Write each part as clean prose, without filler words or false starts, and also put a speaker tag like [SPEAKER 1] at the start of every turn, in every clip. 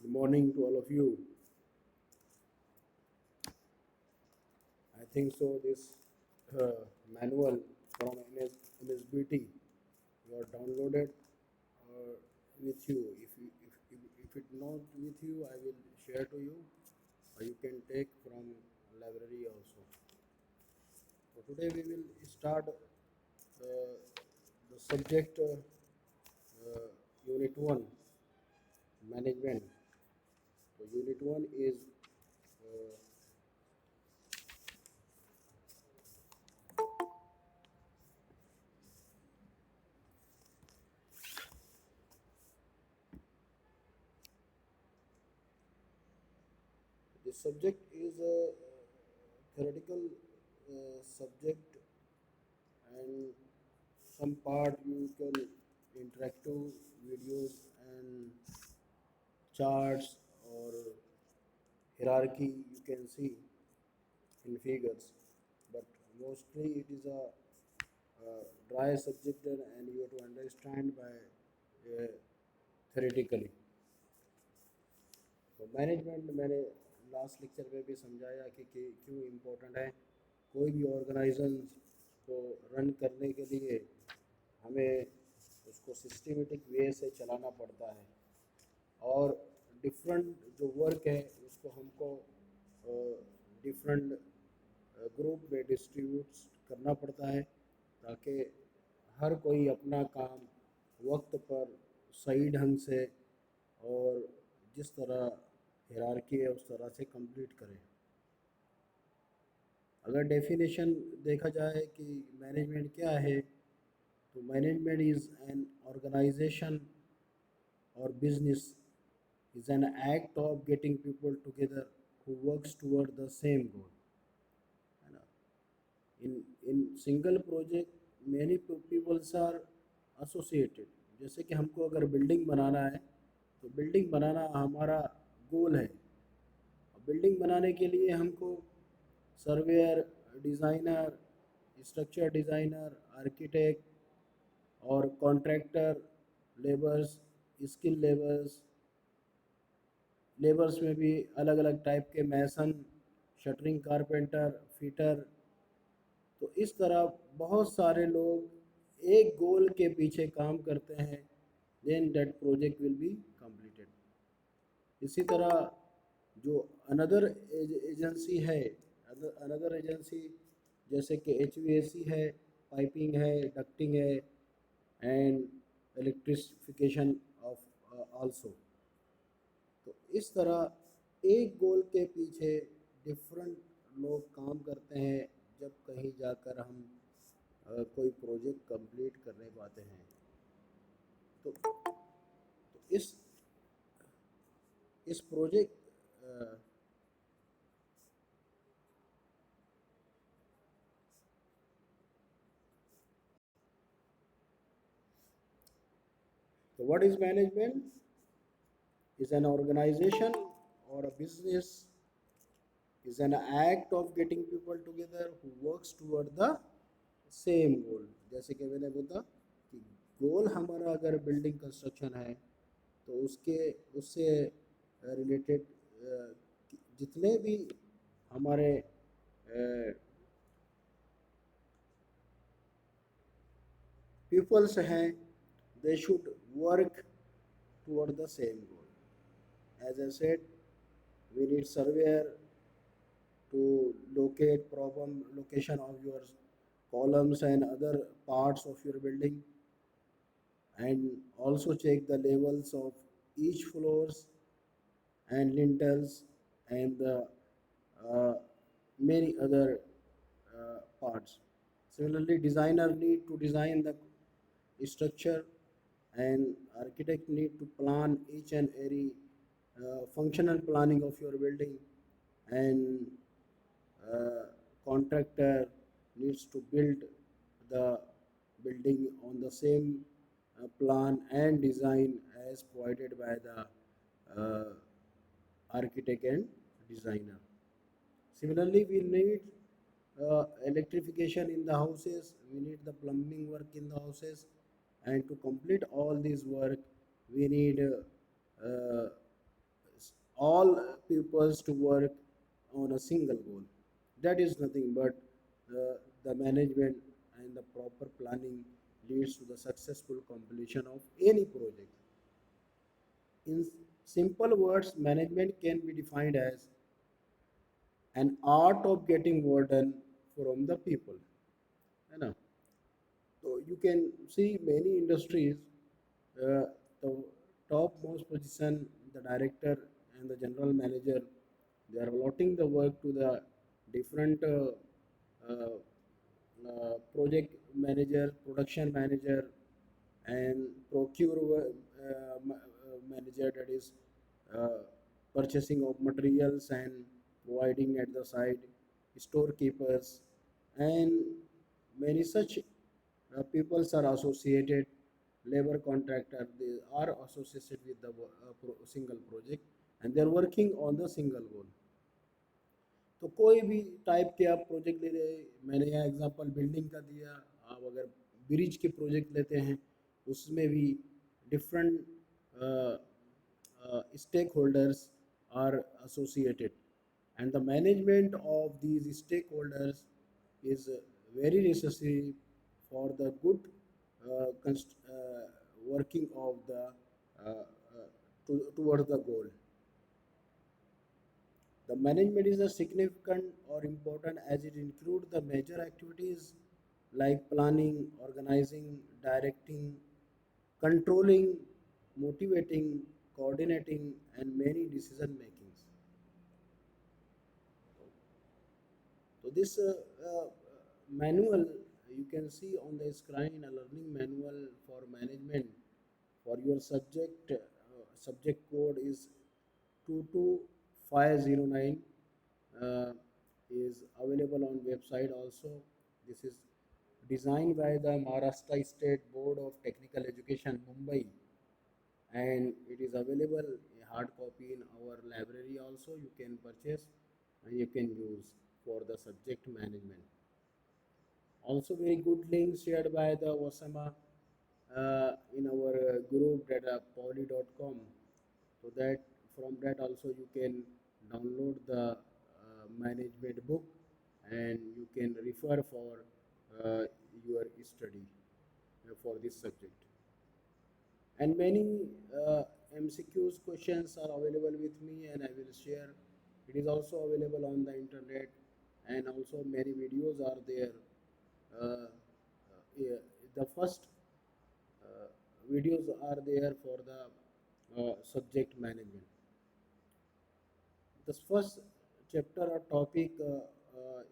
[SPEAKER 1] Good morning to all of you. I think so. This manual from NSBT you are downloaded with you. If it not with you, I will share to you, or you can take from library also. So today we will start the subject Unit One, Management. So Unit One is uh, the subject is a theoretical subject, and some part you can interactive videos and charts or hierarchy you can see in figures, but mostly it is a dry subject and you have to understand by theoretically. तो management मैंने last lecture में भी समझाया कि क्यों important है। कोई भी ऑर्गेनाइजेशन को रन करने के लिए हमें उसको सिस्टमेटिक वे से चलाना पड़ता है, और डिफरेंट जो वर्क है उसको हमको डिफरेंट ग्रुप में डिस्ट्रीब्यूट करना पड़ता है, ताकि हर कोई अपना काम वक्त पर सही ढंग से और जिस तरह हायरार्की है उस तरह से कंप्लीट करें। अगर डेफिनेशन देखा जाए कि मैनेजमेंट क्या है, तो management is an organization or business is an act of getting people together who works toward the same goal. है ना? In single project many people are associated. जैसे कि हमको अगर बिल्डिंग बनाना है तो बिल्डिंग बनाना हमारा गोल है। बिल्डिंग बनाने के लिए हमको surveyor, designer, structure designer, architect और contractor, labours, skill labours, labours में भी अलग अलग टाइप के मैसन, शटरिंग कारपेंटर, फिटर। तो इस तरह बहुत सारे लोग एक गोल के पीछे काम करते हैं, then that project will be completed. इसी तरह जो अनदर एजेंसी है, अनदर एजेंसी जैसे कि HVAC है, पाइपिंग है, डक्टिंग है एंड इलेक्ट्रिफिकेशन ऑफ आल्सो। तो इस तरह एक गोल के पीछे डिफरेंट लोग काम करते हैं जब कहीं जाकर हम कोई प्रोजेक्ट कंप्लीट करने पाते हैं। तो इस प्रोजेक्ट तो what is management? is an organization or a business, is an act of getting people together who works toward the same goal। जैसे कि मैंने बोला कि गोल हमारा अगर बिल्डिंग कंस्ट्रक्शन है तो उससे रिलेटेड जितने भी हमारे पीपल्स हैं, they should work toward the same goal। As I said, we need surveyor to locate problem location of your columns and other parts of your building, and also check the levels of each floors and lintels and the uh, many other parts. Similarly, designer need to design the structure, and architect need to plan each and every functional planning of your building, and uh, contractor needs to build the building on the same plan and design as provided by the architect and designer. Similarly, we need electrification in the houses, we need the plumbing work in the houses, and to complete all this work, we need all pupils to work on a single goal. That is nothing but the management and the proper planning leads to the successful completion of any project. In simple words, management can be defined as an art of getting work done from the people. You know, so you can see many industries, the topmost position, the director and the general manager, they are allotting the work to the different project manager, production manager, and manager, that is uh, purchasing of materials and providing at the site, storekeepers, and many such peoples are associated, labor contractor, they are associated with the single project, and they are working on the single goal. तो कोई भी type के आप project ले रहे, मैंने यहाँ example building का दिया, आप अगर ब्रिज के प्रोजेक्ट लेते हैं उसमें भी different stakeholders are associated, and the management of these stakeholders is very necessary for the good working of the towards the goal. The management is a significant or important as it includes the major activities like planning, organizing, directing, controlling, motivating, coordinating, and many decision makings. So this manual you can see on the screen, a learning manual for management for your subject. Subject code is 22509, uh, is available on website also. This is designed by the Maharashtra State Board of Technical Education, Mumbai, and it is available a hard copy in our library also. You can purchase and you can use for the subject management. Also, very good links shared by the Osama in our group that poly.com, so that from that also you can download the management book and you can refer for your study for this subject. And many MCQs questions are available with me and I will share. It is also available on the internet, and also many videos are there. Yeah, the first uh, videos are there for the subject management. The first chapter or topic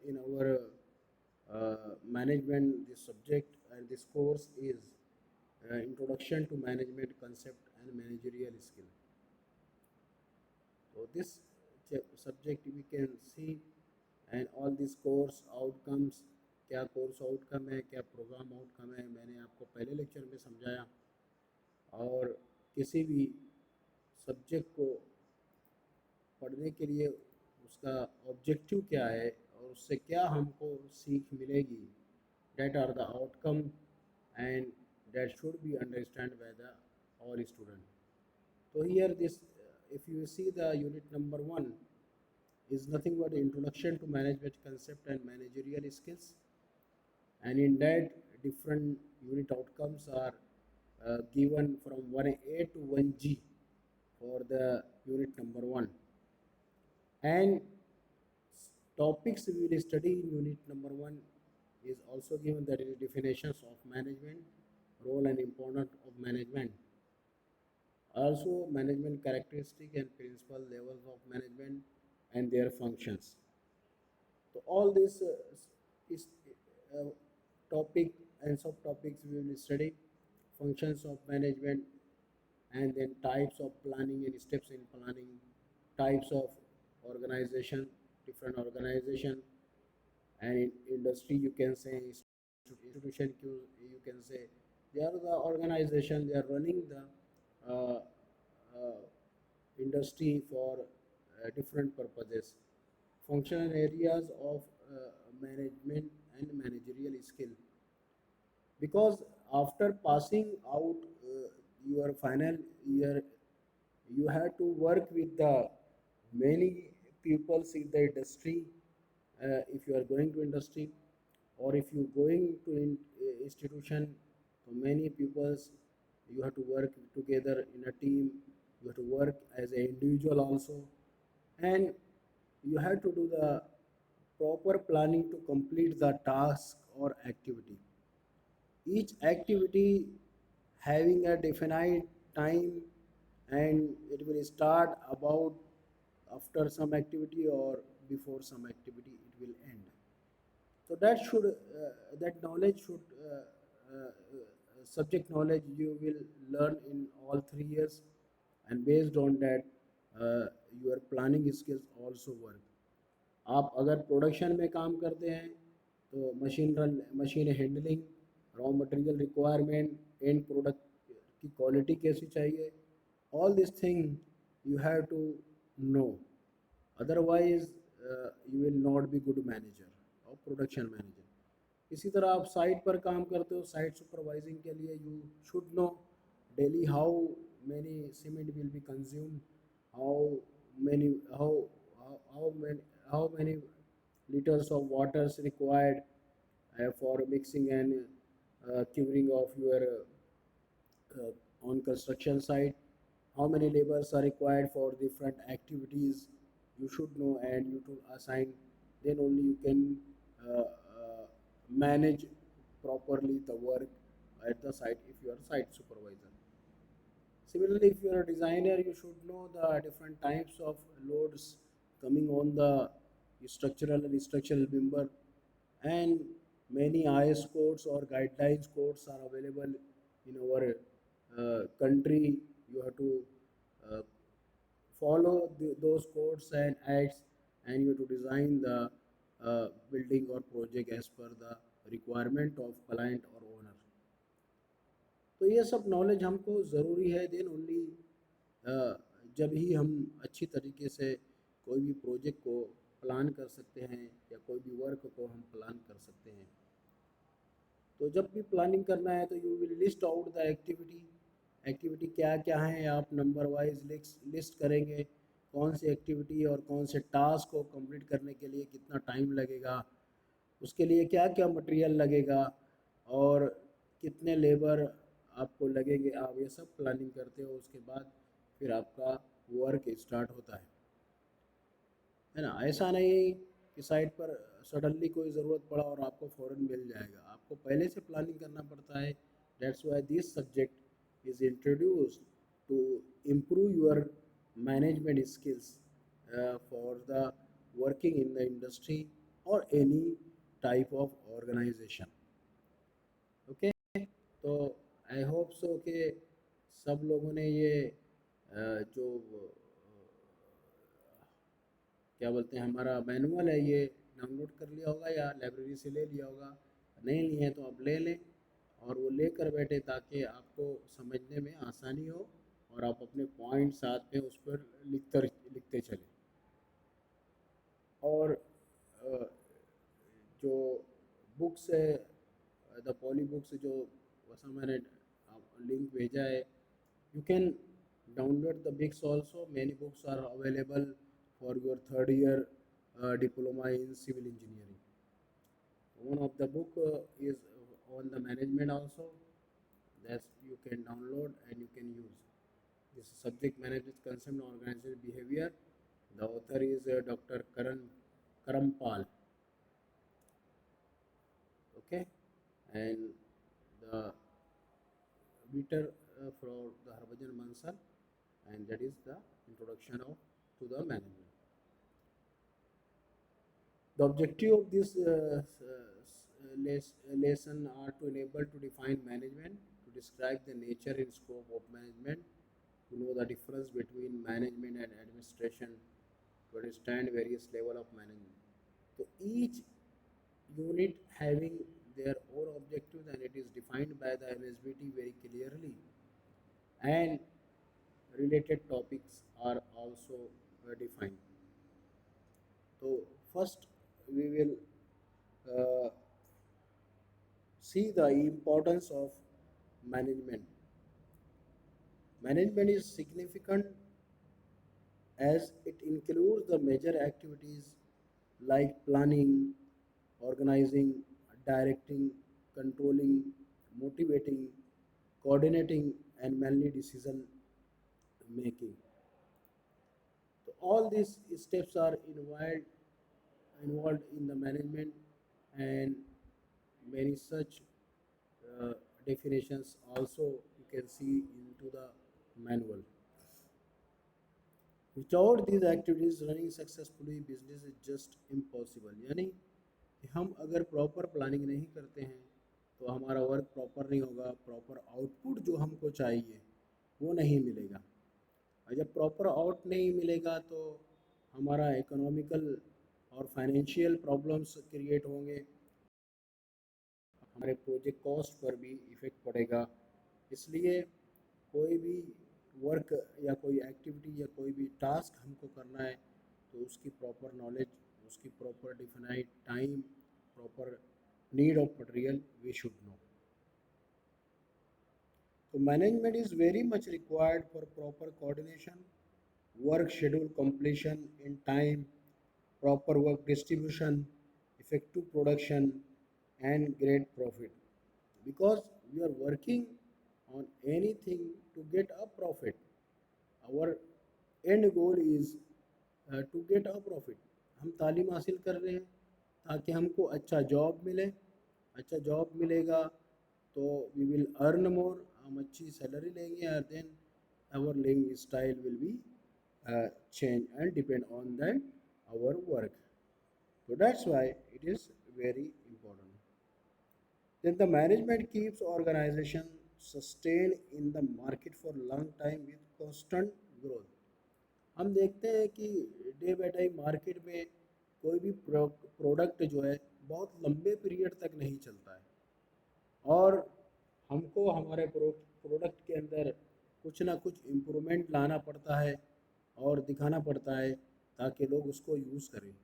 [SPEAKER 1] in our management, this subject and this course is Introduction to Management Concept and Managerial Skill. So this subject we can see, and all these course outcomes, क्या course outcome है, क्या programme outcome है, मैंने आपको पहले lecture में समझाया। और किसी भी सब्जेक्ट को पढ़ने के लिए उसका ऑब्जेक्टिव क्या है और उससे क्या हमको सीख मिलेगी, that are the outcome and that should be understood by the all student. So here this, if you see the unit number 1 is nothing but introduction to management concept and managerial skills, and in that different unit outcomes are given from 1A to 1G for the unit number 1, and topics we will study in unit number 1 is also given, that is definitions of management, role and importance of management, also management characteristic and principal levels of management and their functions. So all this is uh, topic and subtopics we will study, functions of management, and then types of planning and steps in planning, types of organization, different organization, and in industry you can say institution, you can say they are the organization, they are running the industry for different purposes. Functional areas of management and managerial skill, because after passing out your final year you have to work with the many people see the industry, if you are going to industry or if you going to institution, so many peoples, you have to work together in a team, you have to work as an individual also, and you have to do the proper planning to complete the task or activity. Each activity having a definite time, and it will start about after some activity or before some activity it will end. So that knowledge should subject knowledge you will learn in all 3 years, and based on that uh, your planning skills also work. आप अगर production में काम करते हैं तो machine handling, raw material requirement, end product की quality कैसी चाहिए, all this thing you have to know, otherwise you will not be good manager or production manager. इसी तरह आप साइट पर काम करते हो, साइट सुपरवाइजिंग के लिए you should know daily how many cement will be consume, how many how many how many liters of water is required for mixing and curing of your on construction site, how many laborers are required for different activities, you should know and you to assign, then only you can manage properly the work at the site if you are site supervisor. Similarly, if you are a designer, you should know the different types of loads coming on the structural and structural member, and many IS codes or guidelines codes are available in our country. You have to uh, follow those codes and acts, and you have to design the building or project as per the requirement of client or owner. तो ये सब knowledge हमको ज़रूरी है, then only जब ही हम अच्छी तरीके से कोई भी प्रोजेक्ट को प्लान कर सकते हैं या कोई भी वर्क को हम प्लान कर सकते हैं। तो जब भी प्लानिंग करना है तो you will list out the activity, activity क्या क्या है आप नंबर वाइज लिस्ट करेंगे, कौन सी एक्टिविटी और कौन से टास्क को कंप्लीट करने के लिए कितना टाइम लगेगा, उसके लिए क्या क्या मटेरियल लगेगा, और कितने लेबर आपको लगेंगे, आप ये सब प्लानिंग करते हो, उसके बाद फिर आपका वर्क स्टार्ट होता है ना। ऐसा नहीं कि साइट पर सडनली कोई ज़रूरत पड़ा और आपको फ़ौरन मिल जाएगा, आपको पहले से प्लानिंग करना पड़ता है। That's why this subject is introduced to improve your management skills for the working in the industry और any type of organisation. Okay, तो आई होप सो कि सब लोगों ने ये जो क्या बोलते हैं हमारा मैनुअल है ये डाउनलोड कर लिया होगा या लाइब्रेरी से ले लिया होगा, नहीं लिए हैं तो आप ले लें और वो ले कर बैठे ताकि आपको समझने में आसानी हो और आप अपने पॉइंट साथ में उस पर लिखते चलें। और जो बुक्स है, द पॉली बुक्स जो वैसा मैंने लिंक भेजा है, you can download the books also. Many books are available for your third year diploma in civil engineering. One of the book is on the management also, that you can download and you can use. This subject management concept and organizational behavior. The author is Dr. Karampal. Okay, and the Beater for the Harbhajan Mansal, and that is the introduction of to the management. The objective of this lesson are to enable to define management, to describe the nature and scope of management, to know the difference between management and administration, to understand various level of management. So each unit having their own objectives and it is defined by the MSBT very clearly, and related topics are also defined. So first we will uh, see the importance of management. Management is significant as it includes the major activities like planning, organizing, directing, controlling, motivating, coordinating, and mainly decision making. So all these steps are involved in the management, and many such uh, definitions also you can see into the manual. Without these activities, running successfully business is just impossible. यानी कि हम अगर proper planning नहीं करते हैं तो हमारा work proper नहीं होगा, प्रॉपर आउटपुट जो हमको चाहिए वो नहीं मिलेगा। और जब प्रॉपर आउट नहीं मिलेगा तो हमारा इकोनॉमिकल और फाइनेंशियल प्रॉब्लम्स क्रिएट होंगे, हमारे प्रोजेक्ट कॉस्ट पर भी इफ़ेक्ट पड़ेगा। इसलिए कोई भी वर्क या कोई एक्टिविटी या कोई भी टास्क हमको करना है तो उसकी प्रॉपर नॉलेज, उसकी proper defined time, proper need of material we should know. So management is very much required for proper coordination, work schedule completion in time, proper work distribution, effective production, and great profit. Because we are working on anything to get a profit. Our end goal is to get a profit. हम तालीम हासिल कर रहे हैं ताकि हमको अच्छा job मिले, अच्छा जॉब मिलेगा तो वी विल अर्न मोर, हम अच्छी सैलरी लेंगे, और then our living style will be change and depend on that our work. So that's why it is very important. Then the management keeps organization sustained in the market for long time with constant growth. हम देखते हैं कि day by day market में कोई भी product जो है बहुत लंबे पीरियड तक नहीं चलता है, और हमको हमारे प्रोडक्ट के अंदर कुछ ना कुछ इम्प्रूवमेंट लाना पड़ता है और दिखाना पड़ता है ताकि लोग उसको यूज़ करें,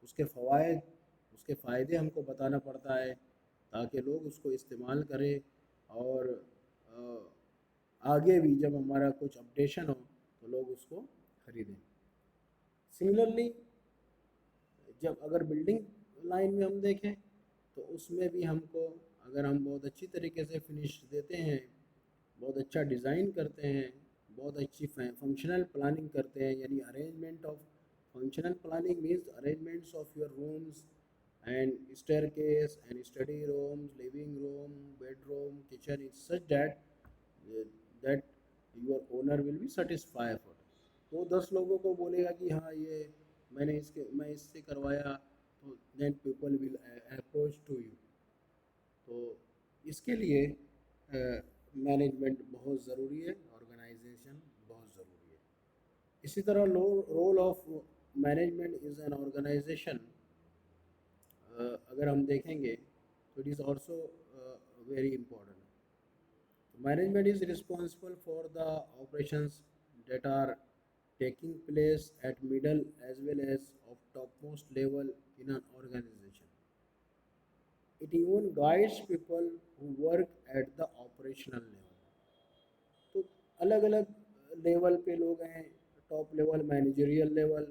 [SPEAKER 1] उसके फ़वाइद, उसके फ़ायदे हमको बताना पड़ता है ताकि लोग उसको इस्तेमाल करें, और आगे भी जब हमारा कुछ अपडेशन हो तो लोग उसको खरीदें। सिमिलरली जब अगर बिल्डिंग लाइन में हम देखें तो उसमें भी हमको, अगर हम बहुत अच्छी तरीके से फिनिश देते हैं, बहुत अच्छा डिज़ाइन करते हैं, बहुत अच्छी फंक्शनल प्लानिंग करते हैं, यानी arrangement of functional planning means arrangements of your rooms and staircase and study rooms, living room, bedroom, kitchen is such that your owner will be satisfied for. तो 10 लोगों को बोलेगा कि हाँ ये मैं इससे करवाया, तो then people will approach to you. तो इसके लिए मैनेजमेंट बहुत ज़रूरी है, ऑर्गेनाइजेशन बहुत ज़रूरी है। इसी तरह role of management is an organization, अगर हम देखेंगे तो it is also very important. Management is responsible for the operations that are taking place at middle as well as of topmost level in an organization. It even guides people who work at the operational level. तो अलग अलग level पे लोग हैं, top level managerial level,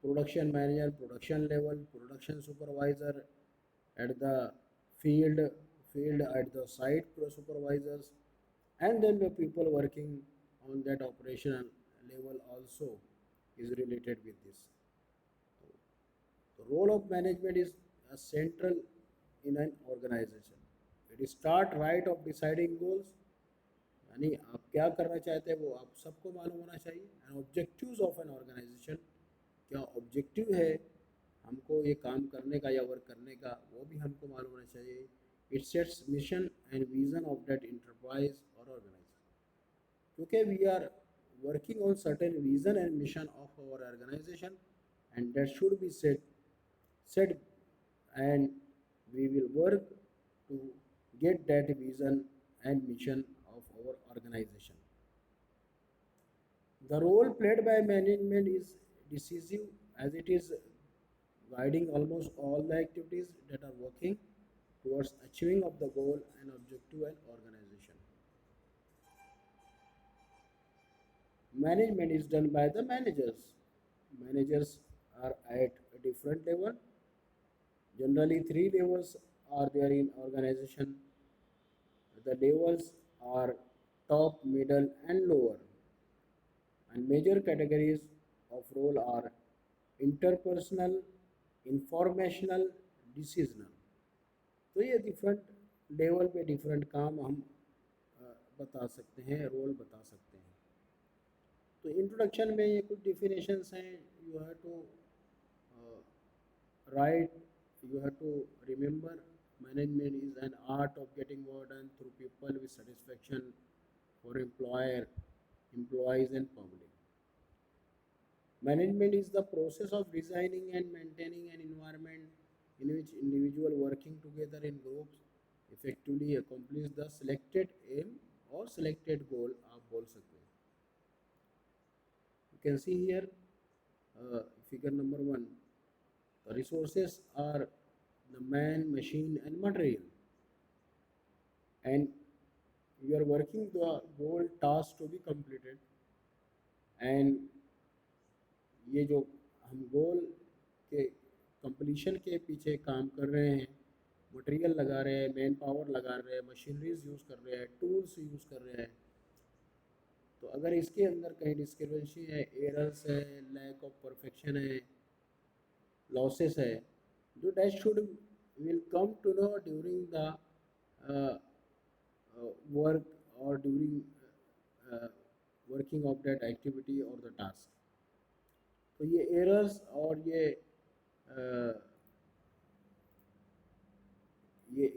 [SPEAKER 1] production manager production level, production supervisor at the field field at the site supervisors, and then the people working on that operational level also is related with this. The role of management is a central in an organization. It is start right of deciding goals, यानी आप क्या करना चाहते हैं वो आप सबको मालूम होना चाहिए, and objectives of an organization, क्या ऑब्जेक्टिव है हमको ये काम करने का या वर्क करने का, वो भी हमको मालूम होना चाहिए। It sets mission and vision of that enterprise or organization, क्योंकि we are working on certain vision and mission of our organization, and that should be set, and we will work to get that vision and mission of our organization. The role played by management is decisive as it is guiding almost all the activities that are working towards achieving of the goal and objective and organization. Management is done by the managers. managers are at a different level. Generally, three levels are there in organization. The levels are top, middle, and lower. And major categories of role are interpersonal, informational, decisional. तो ये different level पे different काम हम बता सकते हैं, role बता सकते हैं. तो इंट्रोडक्शन में ये कुछ डिफिनेशंस हैं. You have to write, you have to remember, management is an art of getting work done through people with satisfaction for employer, employees and public. Management is the process of designing and maintaining an environment in which individuals working together in groups effectively accomplish the selected aim or selected goal. आप बोल सकते हैं. You can see here figure number 1. The resources are the man, machine and material, and you are working the goal task to be completed. And ये जो हम गोल के completion के पीछे काम कर रहे हैं, मटेरियल लगा रहे हैं, मैन पावर लगा रहे हैं, मशीनरीज यूज़ कर रहे हैं, टूल्स यूज़ कर रहे हैं, तो अगर इसके अंदर कहीं डिस्क्रिपेंसी है, एरर्स है, लैक ऑफ परफेक्शन है, लॉसेस है, जो that should will come to know during the work or during working of that activity or the task. तो ये errors और ये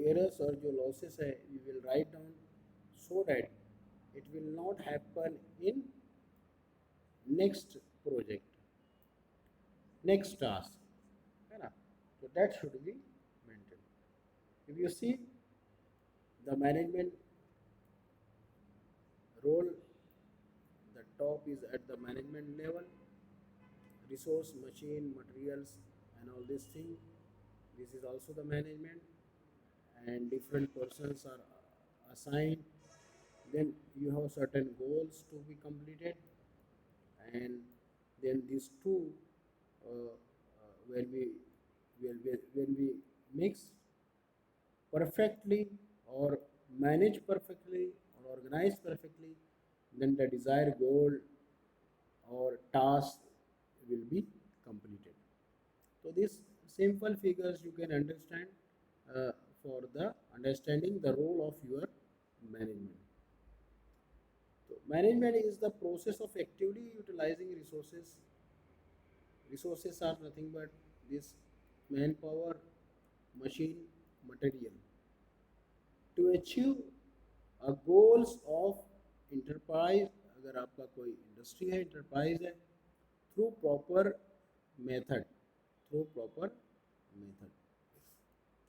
[SPEAKER 1] errors और जो losses है, we will write down so that it will not happen in next project, next task, है ना. So that should be maintained. If you see the management role, the top is at the management level, resource, machine, materials and all these things, this is also the management, and different persons are assigned. Then you have certain goals to be completed, and then these two when we mix perfectly or manage perfectly or organize perfectly, then the desired goal or task will be completed. So these simple figures you can understand for the understanding the role of your management. So management is the process of actively utilizing resources. Resources are nothing but this manpower, machine, material to achieve a goals of enterprise. अगर आपका कोई industry है, enterprise है, through proper method, through proper method.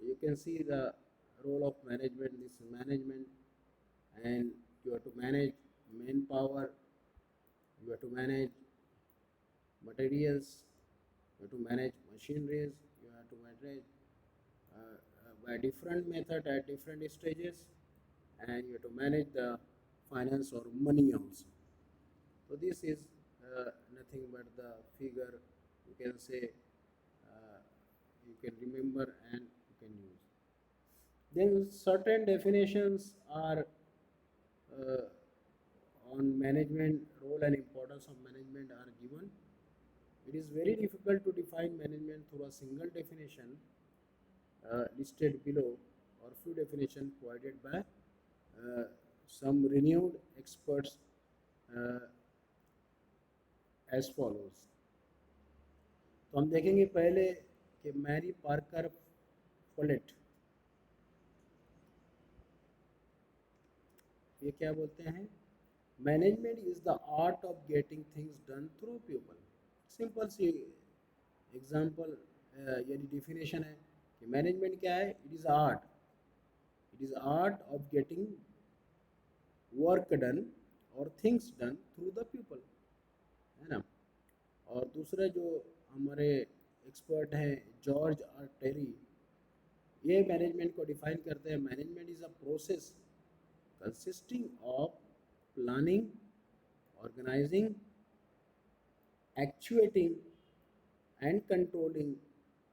[SPEAKER 1] You can see the role of management, this management, and you have to manage manpower, you have to manage materials, you have to manage machineries, you have to manage by different method at different stages, and you have to manage the finance or money also. So this is nothing but the figure you can say, you can remember and you can use. Then certain definitions are on management role and importance of management are given. It is very difficult to define management through a single definition listed below, or few definitions provided by some renowned experts as follows. तो हम देखेंगे पहले कि Mary Parker Follett ये क्या बोलते हैं. Management is the art of getting things done through people. Simple सी एग्जांपल यानी डिफिनेशन है कि मैनेजमेंट क्या है. It is art, it is art of getting work done और things done through the people, है ना. और दूसरा जो हमारे एक्सपर्ट हैं जॉर्ज आर टेरी, ये मैनेजमेंट को डिफाइन करते हैं. Management is a process consisting of planning, organizing, actuating and controlling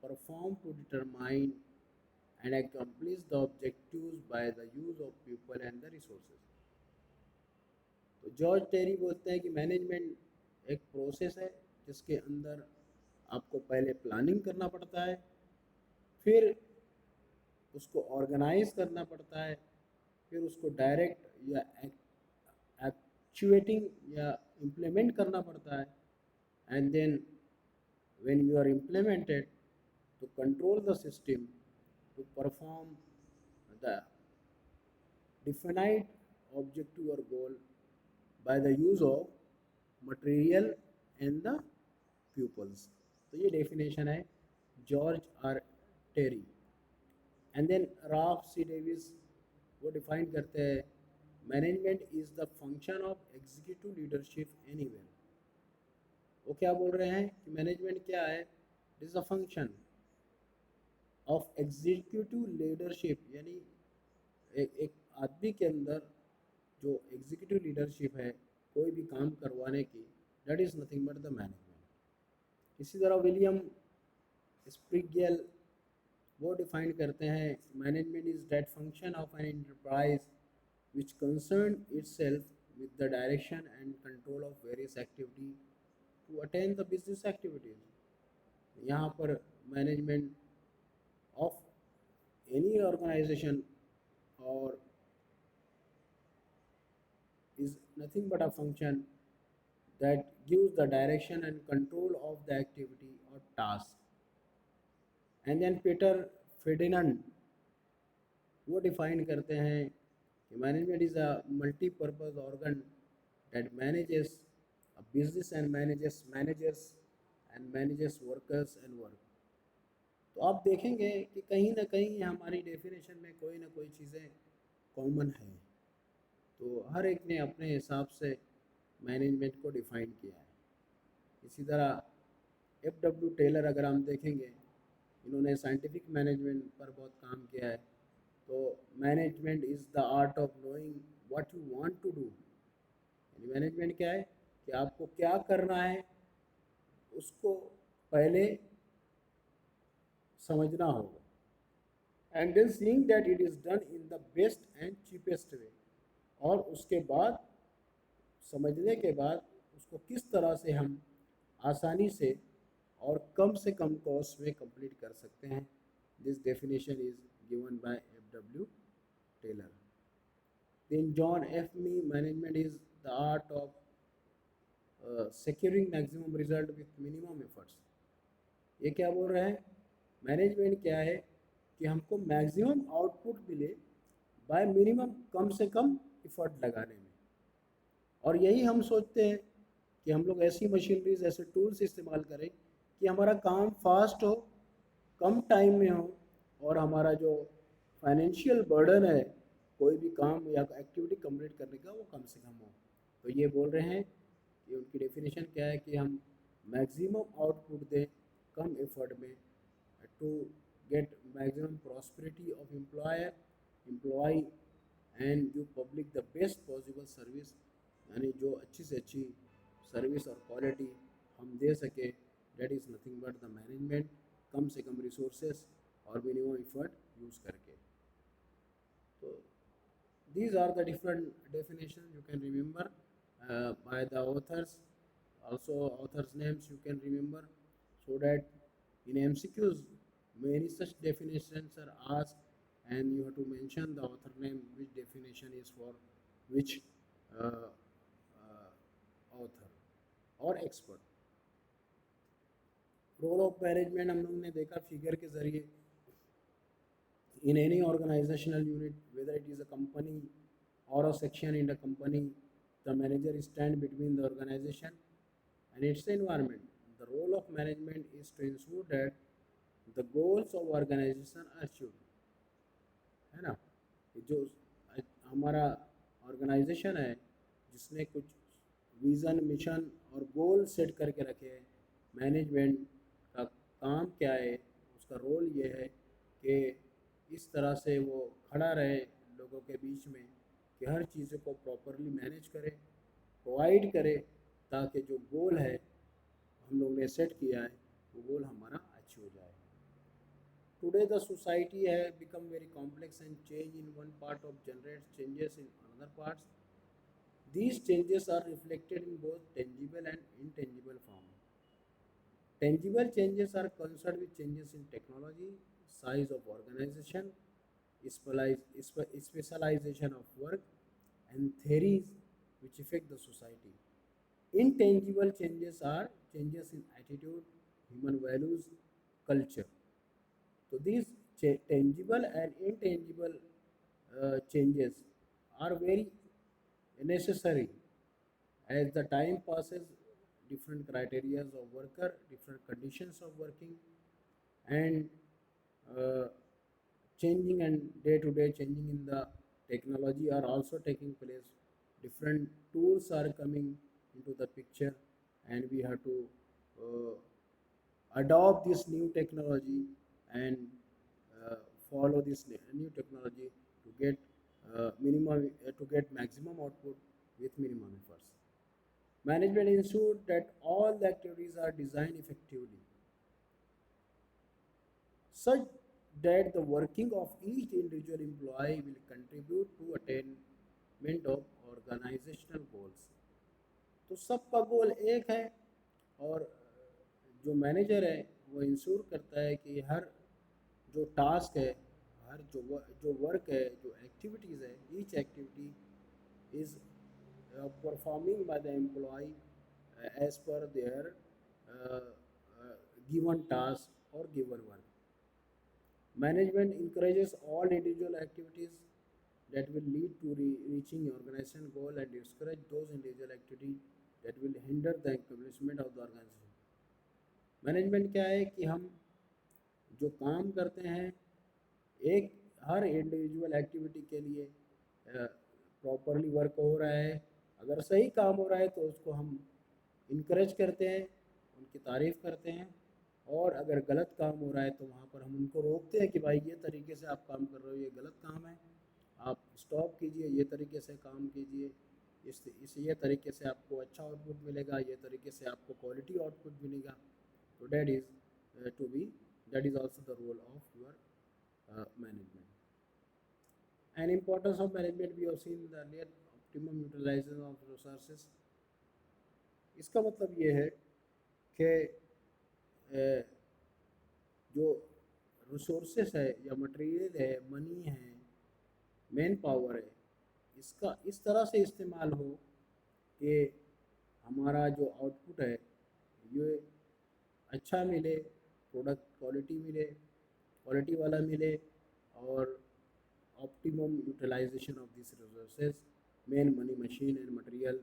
[SPEAKER 1] perform to determine and accomplish the objectives by the use of people and the resources. तो George टेरी बोलते हैं कि management एक process है जिसके अंदर आपको पहले प्लानिंग करना पड़ता है, फिर उसको ऑर्गेनाइज करना पड़ता है, फिर उसको डायरेक्ट या एक्चुएटिंग या इम्प्लीमेंट करना पड़ता है, and then when you are implemented to control the system to perform the definite objective or goal by the use of material and the pupils. तो ये डेफिनेशन है George R Terry. And then Ralph C Davis वो define करते हैं management is the function of executive leadership anywhere. वो क्या बोल रहे हैं कि मैनेजमेंट क्या है? It is the function of executive leadership, यानी एक आदमी के अंदर जो एग्जीक्यूटिव लीडरशिप है कोई भी काम करवाने की, that is nothing but the management. इसी तरह विलियम स्प्रिगेल वो डिफाइन करते हैं management is that function of an enterprise which concern itself with the direction and control of various activity to attain the business activities. यहाँ पर management of any organization or is nothing but a function that gives the direction and control of the activity or task. And then Peter Ferdinand वो define करते हैं कि management is a multipurpose organ that manages a business and manages managers and manages workers and work. तो आप देखेंगे कि कहीं ना कहीं हमारी डेफिनेशन में कोई ना कोई चीज़ें कॉमन हैं. तो हर एक ने अपने हिसाब से मैनेजमेंट को डिफ़ाइन किया है. इसी तरह एफ.डब्ल्यू. टेलर अगर हम देखेंगे, इन्होंने साइंटिफिक मैनेजमेंट पर बहुत काम किया है. तो management is the art of knowing what you want to do. यानी मैनेजमेंट क्या है कि आपको क्या करना है उसको पहले समझना होगा, and then seeing that it is done in the best and cheapest way. और उसके बाद समझने के बाद उसको किस तरह से हम आसानी से और कम से कम कॉस्ट में कंप्लीट कर सकते हैं. This definition is given by F W. Taylor. Then John F. Mee management is the art of securing maximum result with minimum efforts. ये क्या बोल रहे हैं? मैनेजमेंट क्या है कि हमको मैक्सिमम आउटपुट मिले बाय मिनिमम, कम से कम एफर्ट लगाने में. और यही हम सोचते हैं कि हम लोग ऐसी मशीनरीज, ऐसे टूल्स इस्तेमाल करें कि हमारा काम फास्ट हो, कम टाइम में हो, और हमारा जो फाइनेंशियल बर्डन है कोई भी काम या एक्टिविटी कंप्लीट करने का वो कम से कम हो. तो ये बोल रहे हैं कि उनकी डेफिनेशन क्या है कि हम मैक्सिमम आउटपुट दें कम एफर्ट में to get maximum prosperity of employee and give public the best possible service. यानी जो अच्छी से अच्छी सर्विस और क्वालिटी हम दे सके, that is nothing but the management, कम से कम रिसोर्सेस और मिनिमम एफर्ट यूज़ करके. तो these are the different definitions you can remember by the authors. Also authors names you can remember, so that in MCQs many such definitions are asked and you have to mention the author name, which definition is for which author or expert. Role of management हम लोग ने देखा figure के ज़रिए. in any organizational unit, whether it is a company or a section in the company, the manager stands between the organization and its environment. The role of management is to ensure that the goals of organization are achieved. है ना? जो हमारा organisation है जिसने कुछ vision, mission और goal set करके रखे हैं, मैनेजमेंट का काम क्या है, उसका रोल ये है कि इस तरह से वो खड़ा रहे लोगों के बीच में कि हर चीज़ों को प्रॉपरली मैनेज करे, प्रोवाइड करे, ताकि जो गोल है हम लोग ने सेट किया है वो गोल हमारा अचीव हो जाए. Today the society has become very complex and change in one part of generates changes in another parts. These changes are reflected in both tangible and intangible form. Tangible changes are concerned with changes in technology, size of organization, specialization of work, and theories which affect the society. Intangible changes are changes in attitude, human values, culture. So these tangible and intangible changes are very necessary. As the time passes, different criteria of worker, different conditions of working, and uh, changing and day to day changing in the technology are also taking place. Different tools are coming into the picture, and we have to uh, adopt this new technology and uh, follow this new technology to get minimum to get maximum output with minimum efforts. Management ensures that all the activities are designed effectively such that the working of each individual employee will contribute to attainment of organizational goals. तो सबका गोल एक है और जो manager है वो ensure करता है कि हर जो टास्क है हर जो वर्क है जो एक्टिविटीज़ है each activity is performing by the employee as per their given task or given work. Management encourages all individual activities that will lead to reaching organization goal and discourage those individual activities that will hinder the accomplishment of the organization. Management क्या है कि हम जो काम करते हैं एक हर individual activity के लिए प्रॉपरली वर्क हो रहा है. अगर सही काम हो रहा है तो उसको हम इनकरेज करते हैं, उनकी तारीफ़ करते हैं, और अगर गलत काम हो रहा है तो वहाँ पर हम उनको रोकते हैं कि भाई ये तरीके से आप काम कर रहे हो, ये गलत काम है, आप स्टॉप कीजिए, ये तरीके से काम कीजिए, इस ये तरीके से आपको अच्छा आउटपुट मिलेगा, ये तरीके से आपको क्वालिटी आउटपुट मिलेगा. तो that is also the role of your management. And importance of management we have seen in the earlier optimum utilization of resources. इसका मतलब ये है कि जो रिसोर्सेस है या मटेरियल है, मनी है, मैन पावर है, इसका इस तरह से इस्तेमाल हो कि हमारा जो आउटपुट है ये अच्छा मिले, प्रोडक्ट क्वालिटी मिले, क्वालिटी वाला मिले, और optimum utilization of these resources, main money, machine and material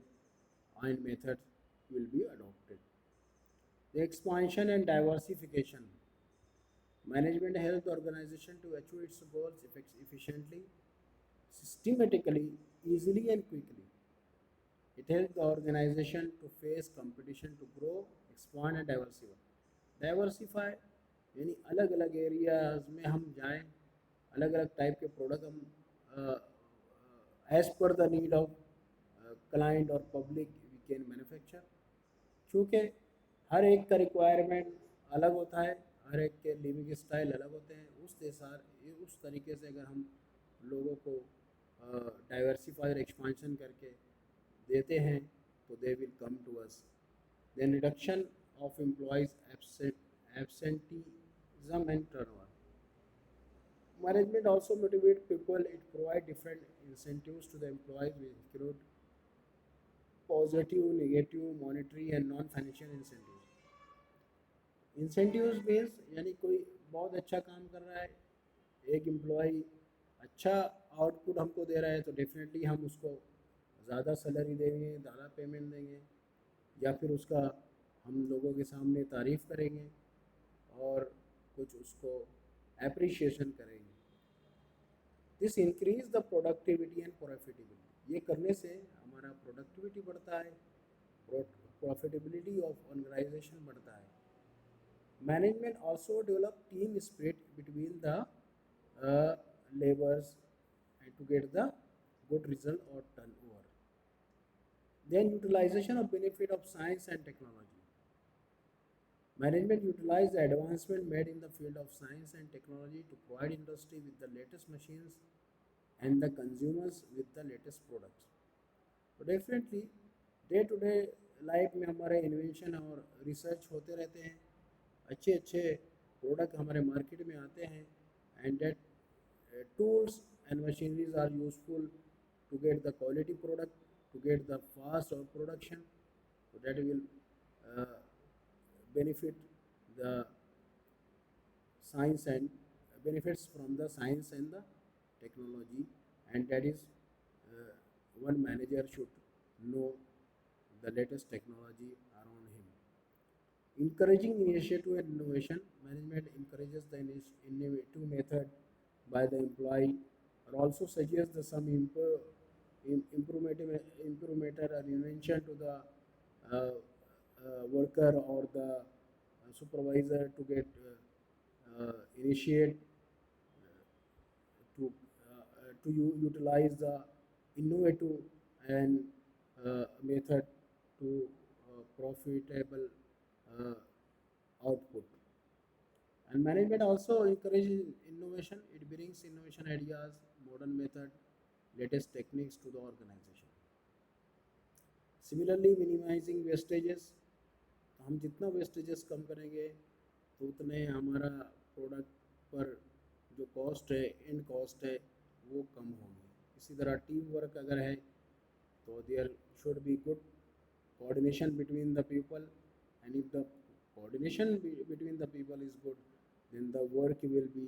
[SPEAKER 1] and methods will be adopted. The expansion and diversification. Management helps the organization to achieve its goals efficiently, systematically, easily and quickly. It helps the organization to face competition, to grow, expand and diversify. Diversify यानी अलग अलग areas में हम जाएं, अलग अलग type के product हम as per the need of client और पब्लिक वी कैन मैन्युफैक्चर. क्योंकि हर एक का रिक्वायरमेंट अलग होता है, हर एक के लिविंग स्टाइल अलग होते हैं. उस तरीके से अगर हम लोगों को डाइवर्सिफाई और एक्सपांशन करके देते हैं तो they will come to us. Then reduction of employees absenteeism and turnover. Management also motivate people. It provide different incentives to the employees, which include positive, negative, monetary and non-financial incentives. Incentives means यानी कोई बहुत अच्छा काम कर रहा है, एक employ अच्छा आउटपुट हमको दे रहा है तो डेफिनेटली हम उसको ज़्यादा सैलरी देंगे, ज़्यादा पेमेंट देंगे, या फिर उसका हम लोगों के सामने तारीफ़ करेंगे और कुछ उसको एप्रिशिएशन करेंगे. This increase the productivity and profitability. ये करने से हमारा प्रोडक्टिविटी बढ़ता है, प्रॉफिटेबिलिटी ऑफ ऑर्गेनाइजेशन बढ़ता है. Management also develop team spirit between the labours and to get the good result और turn over. Then utilization of benefit of science and technology. Management utilize the advancement made in the field of science and technology to provide industry with the latest machines and the consumers with the latest products. तो definitely day to day life में हमारे invention और research होते रहते हैं, अच्छे अच्छे product हमारे मार्केट में आते हैं, and that tools and machineries are useful to get the quality product, to get the fast or production, so that will uh, benefit the science and benefits from the science and the technology, and that is uh, one manager should know the latest technology around him. Encouraging initiative and innovation, management encourages the innovative method by the employee, or also suggests the some improvement or invention to the worker or the supervisor to get initiate to utilize the innovative and method to profitable uh, output. And management also encourages innovation. It brings innovation ideas, modern method, latest techniques to the organization. Similarly, minimizing wastages. तो हम जितना vestiges कम करेंगे तो उतने हमारा product पर जो cost है, एंड कॉस्ट है, वो कम होगी. इसी तरह टीम वर्क अगर है तो there should be good coordination between the people, and if the coordination between the people is good, then the work will be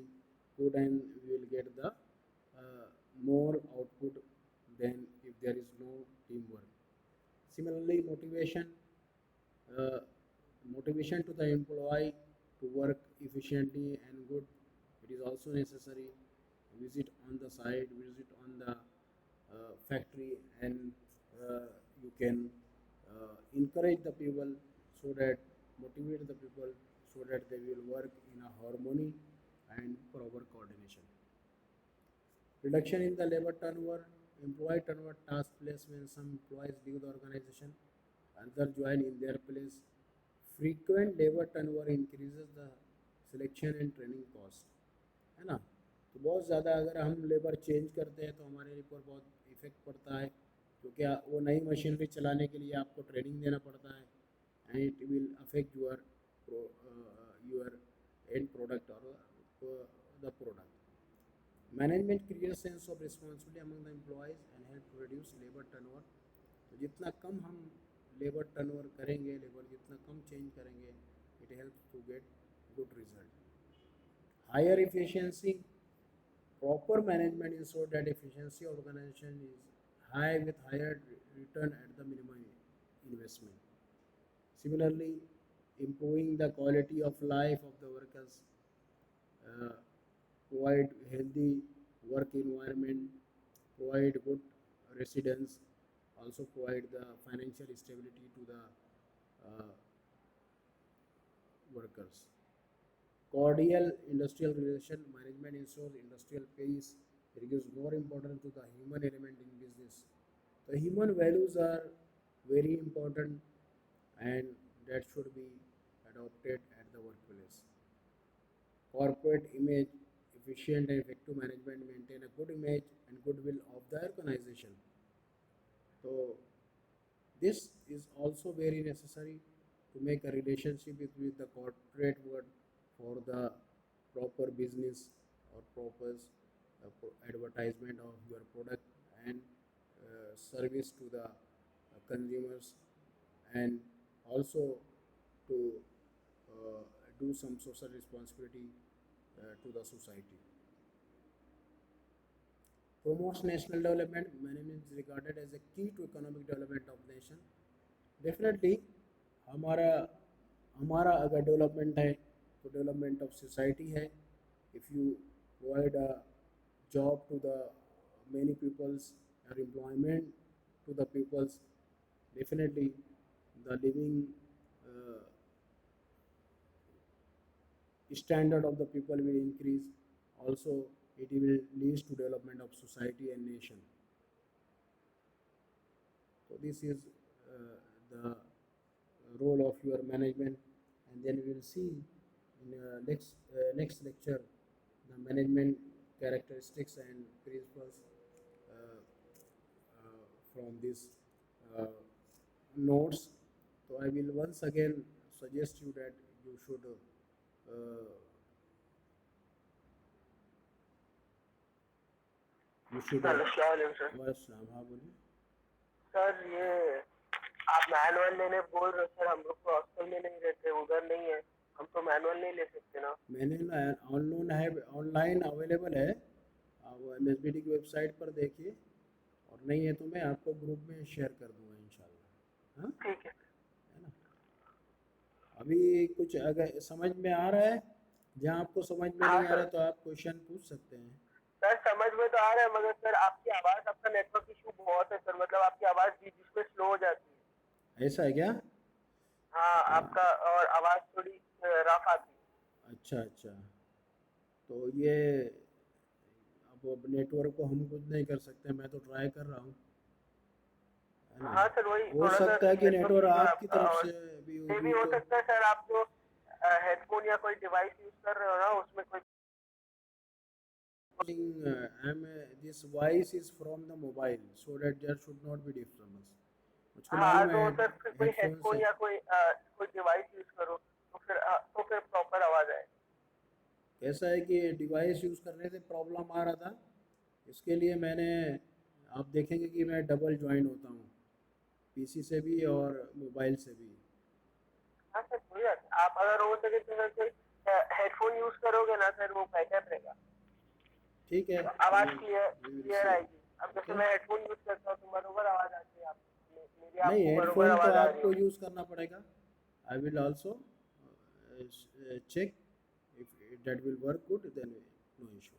[SPEAKER 1] good and we will get the more output than if there is no teamwork. Similarly, uh, motivation to the employee to work efficiently and good, it is also necessary. Visit on the site, visit on the factory, and you can encourage the people, so that motivate the people, so that they will work in a harmony and proper coordination. Reduction in the labor turnover, employee turnover takes place when some employees leave the organization, others join in their place. Frequent labor turnover increases the selection and training cost, है ना. तो बहुत ज़्यादा अगर हम labour change करते हैं तो हमारे ऊपर बहुत इफेक्ट पड़ता है, क्योंकि वो नई मशीनरी चलाने के लिए आपको ट्रेनिंग देना पड़ता है, and it will affect your end product और the product. Management create sense of responsibility among the employees and help to reduce labour turnover. तो जितना कम हम लेबर टर्नओवर करेंगे, लेबर जितना कम चेंज करेंगे, it help to get good result. Higher efficiency, proper management ensure that efficiency of organization is high with higher return at the minimum investment. Similarly, improving the quality of life of the workers, uh, provide healthy work environment, provide good residence, also provide the financial stability to the workers. Cordial industrial relation, management ensures industrial peace. It gives more importance to the human element in business. The human values are very important, and that should be adopted at the workplace. Corporate image, efficient and effective management maintain a good image and goodwill of the organization. So this is also very necessary to make a relationship with the corporate world for the proper business or proper advertisement of your product and service to the consumers, and also to uh, do some social responsibility to the society. Promotes national development. Management is regarded as a key to economic development of nation. Definitely हमारा हमारा अगर development है तो development of society है. If you provide a job to the many peoples or employment to the peoples, definitely the living uh, standard of the people will increase. Also, it will lead to development of society and nation. So this is the role of your management, and then we will see in next lecture the management characteristics and principles uh, from these uh, notes. So I will once again suggest you that you should uh, you should
[SPEAKER 2] hello अस्सलाम वालेकुम sir.
[SPEAKER 1] वालेकुम, हाँ बोलिए।
[SPEAKER 2] Sir ये आप manual लेने बोल रहे हो सर, हम लोग तो हॉस्टल में नहीं रहते, उधर नहीं है, हम तो मैनुअल नहीं ले सकते ना।
[SPEAKER 1] मैंने ऑनलाइन अवेलेबल है, आप MSBD की वेबसाइट पर देखिए, और नहीं है तो मैं आपको ग्रुप में शेयर कर दूंगा इंशाल्लाह। हाँ,
[SPEAKER 2] ठीक है
[SPEAKER 1] है ना। अभी कुछ अगर समझ में आ रहा है, जहाँ आपको समझ में
[SPEAKER 2] हाँ
[SPEAKER 1] नहीं आ रहा
[SPEAKER 2] सर।
[SPEAKER 1] तो आप क्वेश्चन पूछ सकते हैं।
[SPEAKER 2] सर समझ में तो आ रहा है, मगर सर आपकी आवाज़, आपका नेटवर्क इशू बहुत है सर, मतलब आपकी आवाज़ बीच बीच में स्लो हो जाती है।
[SPEAKER 1] ऐसा है क्या?
[SPEAKER 2] हाँ आपका, और आवाज़ थोड़ी रफ आती है।
[SPEAKER 1] अच्छा अच्छा, तो ये अब नेटवर्क को हम कुछ नहीं कर सकते, मैं तो ट्राई कर रहा हूँ, है ना।
[SPEAKER 2] हाँ सर, वही
[SPEAKER 1] हो
[SPEAKER 2] थोड़ा सा
[SPEAKER 1] सकता है कि
[SPEAKER 2] नेटवर्क
[SPEAKER 1] नेटवर्क
[SPEAKER 2] इशू है
[SPEAKER 1] आपकी
[SPEAKER 2] आपका,
[SPEAKER 1] तरफ
[SPEAKER 2] और
[SPEAKER 1] से भी
[SPEAKER 2] ये भी
[SPEAKER 1] भी
[SPEAKER 2] हो
[SPEAKER 1] तो।
[SPEAKER 2] सकता है सर आप जो हेडफोन या कोई डिवाइस यूज़ कर रहे हो ना, उसमें कोई।
[SPEAKER 1] This voice is from the mobile, so that there should not be disturbance. मुझको
[SPEAKER 2] हाँ
[SPEAKER 1] मालूम है
[SPEAKER 2] तो सर फिर कोई
[SPEAKER 1] हेडफोन
[SPEAKER 2] हेडफोन
[SPEAKER 1] से।
[SPEAKER 2] या कोई डिवाइस यूज करो, तो फिर प्रॉपर आवाज आए।
[SPEAKER 1] कैसा है कि डिवाइस यूज़ करने से प्रॉब्लम आ रहा था, इसके लिए मैंने, आप देखेंगे कि मैं डबल ज्वाइन होता हूँ, PC से भी और मोबाइल से भी।
[SPEAKER 2] हाँ सर कोई बात नहीं। आप अगर हो सके तो सर कोई हेडफोन यूज करोगे ना सर, वो बेटर रहेगा,
[SPEAKER 1] ठीक है,
[SPEAKER 2] तो आवाज
[SPEAKER 1] वी विल
[SPEAKER 2] क्लियर
[SPEAKER 1] सी।
[SPEAKER 2] आएगी। अब जैसे
[SPEAKER 1] ओके।
[SPEAKER 2] मैं हेडफोन यूज करता हूँ तो बरोबर आवाज आती है आपको, मेरी
[SPEAKER 1] नहीं,
[SPEAKER 2] आपको बरोबर
[SPEAKER 1] हेडफोन तो
[SPEAKER 2] आवाज आ रही
[SPEAKER 1] आपको
[SPEAKER 2] होगी।
[SPEAKER 1] यूज़ करना पड़ेगा। I will also check, if that will work good, then no issue.